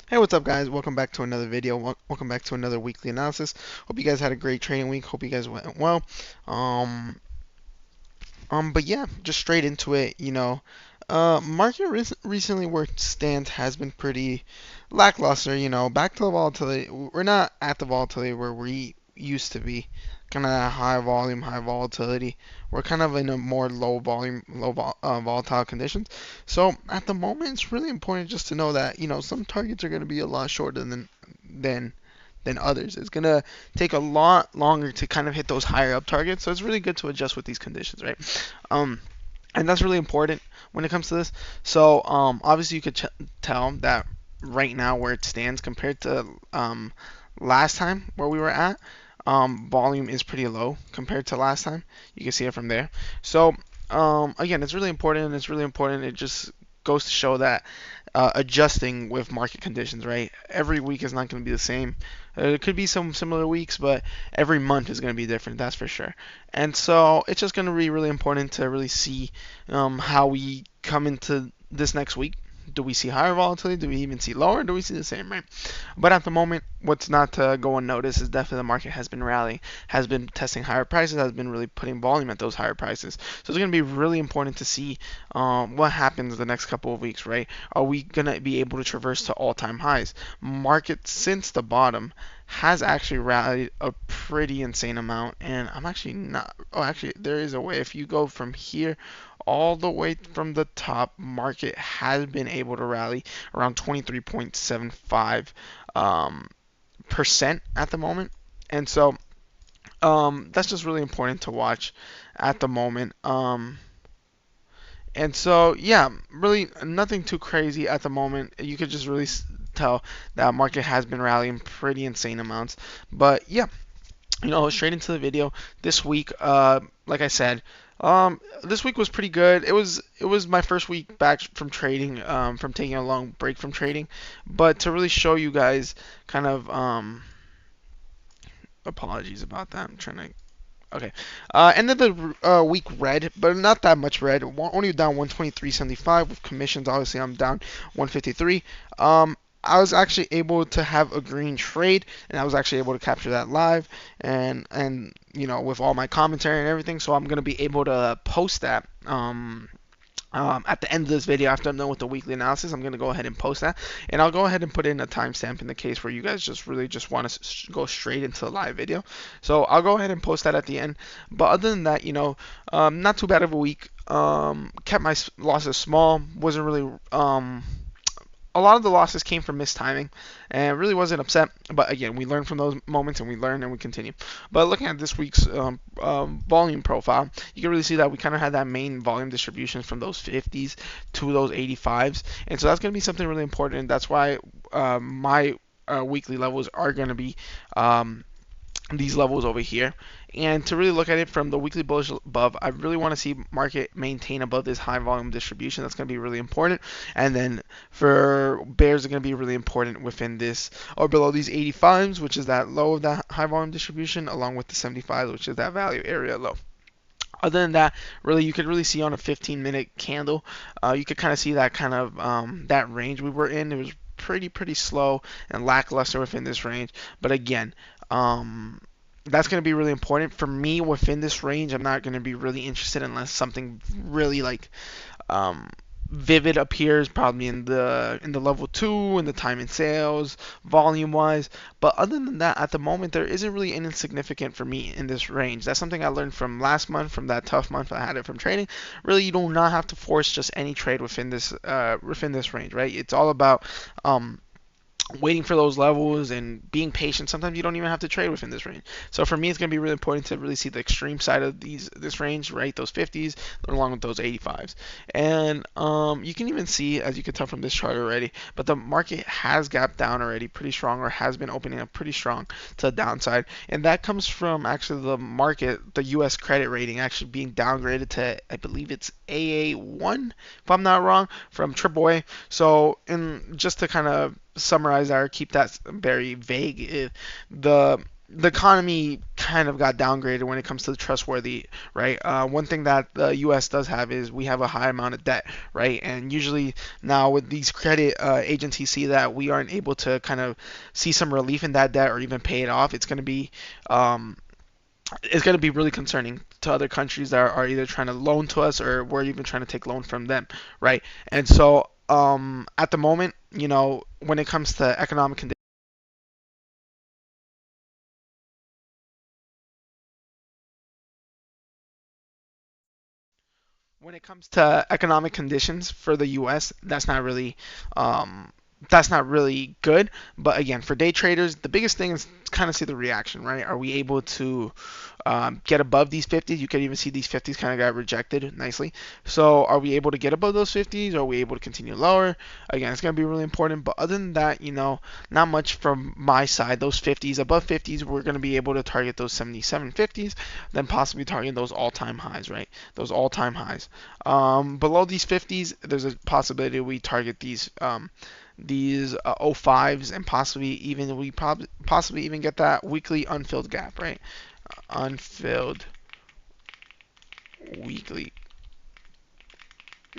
Hey, what's up, guys? Welcome back to another video. Welcome back to another weekly analysis. Hope you guys had a great trading week. Hope you guys went well. Um, but yeah, just straight into it. Market recently where it stands has been pretty lackluster. Back to the volatility. We're not at the volatility where we used to be. Kind of high volume, high volatility. We're kind of in a more low volume, volatile conditions. So at the moment, it's really important just to know that some targets are going to be a lot shorter than than others. It's gonna take a lot longer to kind of hit those higher up targets. So it's really good to adjust with these conditions, right? Um, and that's really important when it comes to this. So obviously you could tell that right now where it stands compared to last time where we were at, volume is pretty low compared to last time. You can see it from there. So again, it's really important. It's really important. It just goes to show that adjusting with market conditions, right? Every week is not going to be the same. There could be some similar weeks, but every month is going to be different, that's for sure. And so it's just going to be really important to really see how we come into this next week. Do we see higher volatility? Do we even see lower? Do we see the same, right? But at the moment, what's not to go unnoticed is definitely the market has been rallying, has been testing higher prices, has been really putting volume at those higher prices. So it's going to be really important to see what happens the next couple of weeks, right? Are we going to be able to traverse to all-time highs? Market since the bottom has actually rallied a pretty insane amount, and I'm actually not. Oh, actually, there is a way. If you go from here all the way from the top, market has been able to rally around 23.75 percent at the moment, and so that's just really important to watch at the moment. And so yeah, really nothing too crazy at the moment. You could just really tell that market has been rallying pretty insane amounts. But yeah, straight into the video. This week, like I said, this week was pretty good. It was my first week back from trading, from taking a long break from trading. But to really show you guys, kind of, apologies about that. I'm trying to. Okay. Ended the week red, but not that much red. Only down 123.75 with commissions. Obviously, I'm down 153. I was actually able to have a green trade, and I was actually able to capture that live, and with all my commentary and everything. So I'm gonna be able to post that. At the end of this video, after I'm done with the weekly analysis, I'm going to go ahead and post that. And I'll go ahead and put in a timestamp in the case where you guys just really just want to go straight into the live video. So I'll go ahead and post that at the end. But other than that, not too bad of a week. Kept my losses small. Wasn't really a lot of the losses came from mistiming, and really wasn't upset. But again, we learn from those moments, and we learn and we continue. But looking at this week's volume profile, you can really see that we kind of had that main volume distribution from those 50s to those 85s, and so that's going to be something really important. That's why my weekly levels are going to be these levels over here. And to really look at it from the weekly bullish above, I really want to see market maintain above this high volume distribution. That's going to be really important. And then for bears are going to be really important within this or below these 85s, which is that low of that high volume distribution, along with the 75s, which is that value area low. Other than that, really, you could really see on a 15-minute candle, you could kind of see that kind of that range we were in. It was pretty slow and lackluster within this range. But again, that's going to be really important for me within this range. I'm not going to be really interested unless something really like um, vivid appears, probably in the level 2, in the time and sales, volume wise. But other than that, at the moment, there isn't really anything significant for me in this range. That's something I learned from last month, from that tough month I had it from trading. Really, you do not have to force just any trade within this range, right? It's all about waiting for those levels and being patient. Sometimes you don't even have to trade within this range. So for me, it's going to be really important to really see the extreme side of this range, right? Those 50s along with those 85s. And you can even see, as you can tell from this chart already, but the market has gapped down already pretty strong, or has been opening up pretty strong to the downside. And that comes from actually the market, the U.S. credit rating actually being downgraded to, I believe it's AA1, if I'm not wrong, from AAA. So just to kind of summarize that or keep that very vague, the the economy kind of got downgraded when it comes to the trustworthy, right? One thing that the U.S. does have is we have a high amount of debt, right? And usually now with these credit agencies see that we aren't able to kind of see some relief in that debt or even pay it off, um, it's going to be really concerning to other countries that are either trying to loan to us or we're even trying to take loan from them, right? And so at the moment, when it comes to economic conditions, for the U.S., um, that's not really good. But again, for day traders, the biggest thing is to kind of see the reaction, right? Are we able to get above these 50s? You can even see these 50s kind of got rejected nicely. So are we able to get above those 50s? Are we able to continue lower? Again, it's going to be really important. But other than that, not much from my side. Those 50s, above 50s, we're going to be able to target those 77 50s, then possibly target those all-time highs, right? Those all-time highs. Below these 50s, there's a possibility we target these 05s and possibly even get that weekly unfilled gap, right? Unfilled weekly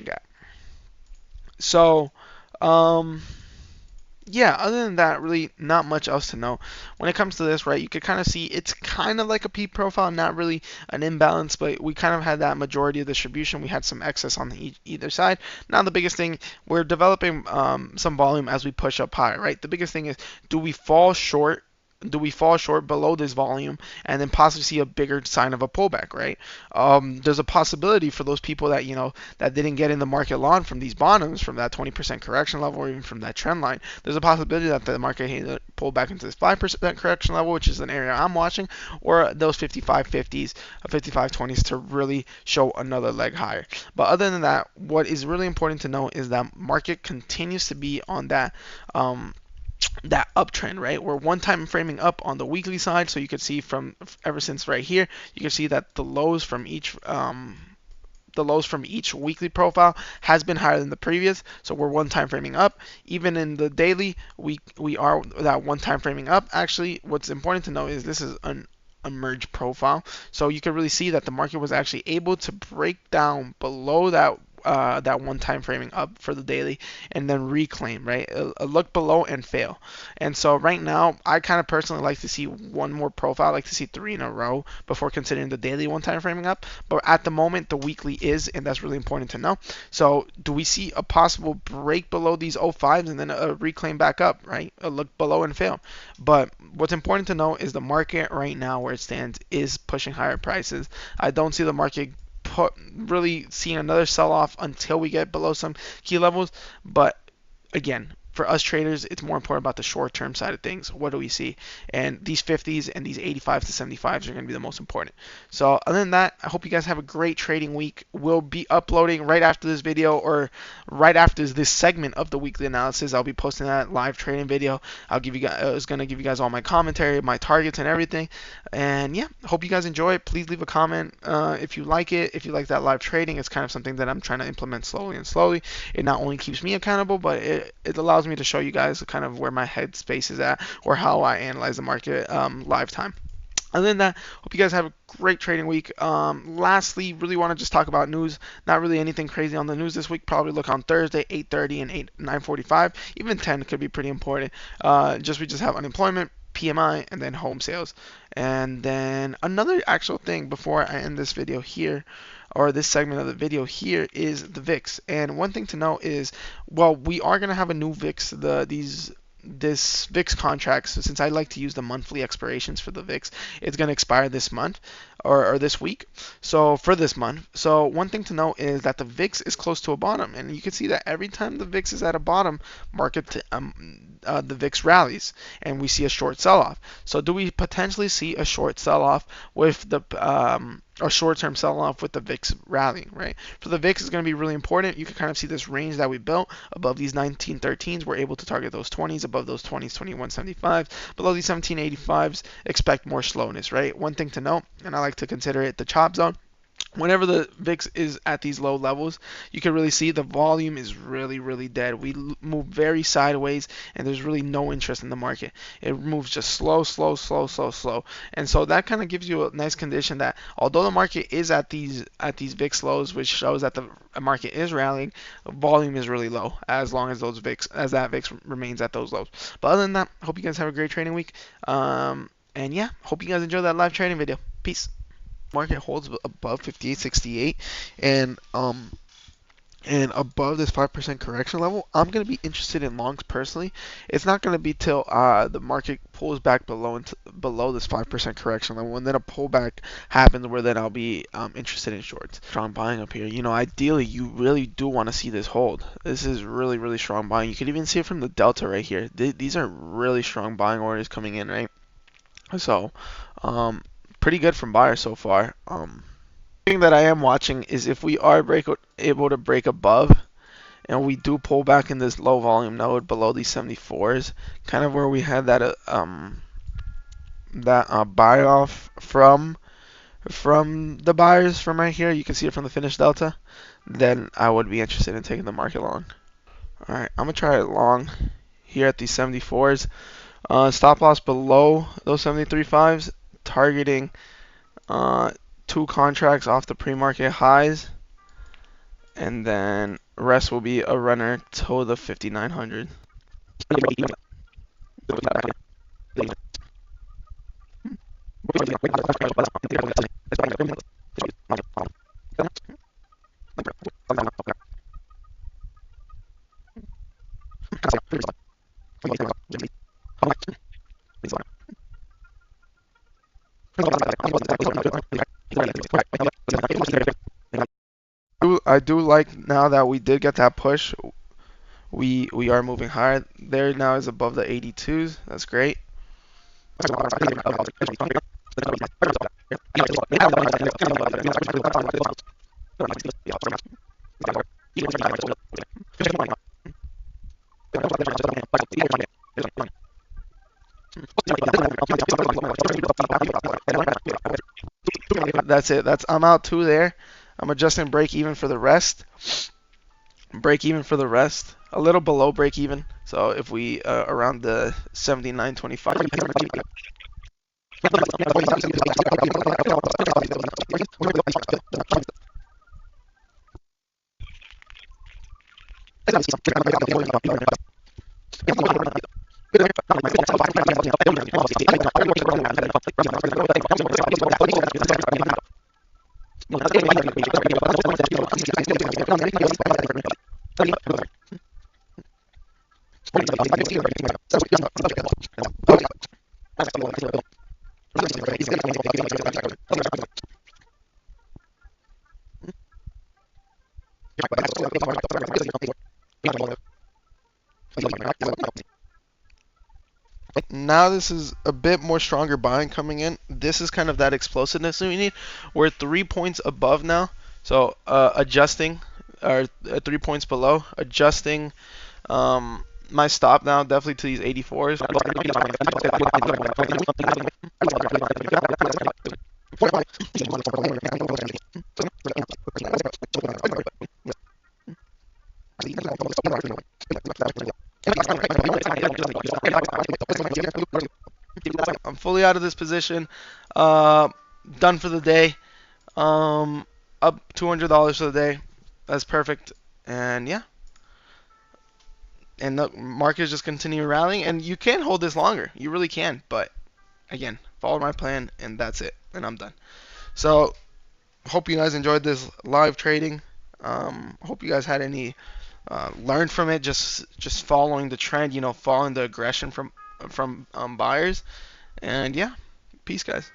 gap. So, um, yeah, other than that, really not much else to know. When it comes to this, right, you could kind of see it's kind of like a P profile, not really an imbalance, but we kind of had that majority of distribution. We had some excess on either side. Now, the biggest thing, we're developing some volume as we push up higher, right? The biggest thing is, do we fall short? Do we fall short below this volume and then possibly see a bigger sign of a pullback, right? There's a possibility for those people that that didn't get in the market long from these bottoms, from that 20% correction level, or even from that trend line. There's a possibility that the market either pull back into this 5% correction level, which is an area I'm watching, or those 55.50s, 55.20s to really show another leg higher. But other than that, what is really important to know is that market continues to be on that uptrend, right? We're one time framing up on the weekly side, so you can see from ever since right here, you can see that the lows from each weekly profile has been higher than the previous, so we're one time framing up. Even in the daily, we are that one time framing up. Actually, what's important to know is this is an a merge profile, so you can really see that the market was actually able to break down below that one time framing up for the daily and then reclaim, right? A look below and fail. And so right now, I kind of personally like to see one more profile. I like to see three in a row before considering the daily one time framing up. But at the moment, the weekly is, and that's really important to know. So do we see a possible break below these 05s and then a reclaim back up, right? A look below and fail. But what's important to know is the market right now where it stands is pushing higher prices. I don't see the market really seeing another sell off until we get below some key levels. But again, for us traders, it's more important about the short term side of things. What do we see? And these 50s and these 85s to 75s are going to be the most important. So other than that, I hope you guys have a great trading week. We'll be uploading right after this video, or right after this segment of the weekly analysis. I'll be posting that live trading video. I was going to give you guys all my commentary, my targets and everything. And yeah, hope you guys enjoy it. Please leave a comment if you like it. If you like that live trading, it's kind of something that I'm trying to implement slowly and slowly. It not only keeps me accountable, but it allows me to show you guys kind of where my headspace is at, or how I analyze the market live time. Other than that, hope you guys have a great trading week. Lastly, really want to just talk about news. Not really anything crazy on the news this week. Probably look on Thursday, 8:30 and 9:45. Even 10 could be pretty important. We just have unemployment, PMI, and then home sales. And then another actual thing before I end this video here, or this segment of the video here, is the VIX. And one thing to know is, well, we are going to have a new VIX. This VIX contract, so since I like to use the monthly expirations for the VIX, it's going to expire this month, or this week. So for this month, so one thing to know is that the VIX is close to a bottom, and you can see that every time the VIX is at a bottom, the VIX rallies, and we see a short sell-off. So do we potentially see a short sell-off with a short-term sell-off with the VIX rallying, right? For the VIX, is going to be really important. You can kind of see this range that we built above these 1913s. We're able to target those 20s, above those 20s, 2175. Below these 1785s, expect more slowness, right? One thing to note, and I like to consider it the chop zone. Whenever the VIX is at these low levels, you can really see the volume is really dead. We move very sideways, and there's really no interest in the market. It moves just slow, and so that kind of gives you a nice condition that although the market is at these VIX lows, which shows that the market is rallying, volume is really low as long as that VIX remains at those lows. But other than that, hope you guys have a great trading week. And yeah, hope you guys enjoy that live trading video. Peace. Market holds above 58.68 and above this 5% correction level, I'm going to be interested in longs personally. It's not going to be till the market pulls back below this 5% correction level, and then a pullback happens where then I'll be interested in shorts. Strong buying up here. Ideally, you really do want to see this hold. This is really strong buying. You can even see it from the delta right here. These are really strong buying orders coming in, right? So, pretty good from buyers so far. Thing that I am watching is if we are able to break above and we do pull back in this low volume node below these 74s, kind of where we had that buy off from the buyers from right here. You can see it from the finish delta. Then I would be interested in taking the market long. All right, I'm gonna try it long here at these 74s. Stop loss below those 73.5s, targeting two contracts off the pre-market highs, and then rest will be a runner to the 5900. I do like now that we did get that push. We are moving higher. There now is above the 82s. That's great. That's it. I'm out two there. I'm adjusting break even for the rest. Break even for the rest. A little below break even. So if we around the 79.25. Now this is a bit more stronger buying coming in. This is kind of that explosiveness that we need. We're 3 points above now, so adjusting, or 3 points below, adjusting my stop now definitely to these 84s. I'm fully out of this position. Done for the day. Up $200 for the day. That's perfect. And yeah. And the market is just continue rallying. And you can hold this longer. You really can. But again, follow my plan, and that's it. And I'm done. So hope you guys enjoyed this live trading. Hope you guys had any learned from it. Just following the trend. Following the aggression from buyers. And yeah, peace, guys.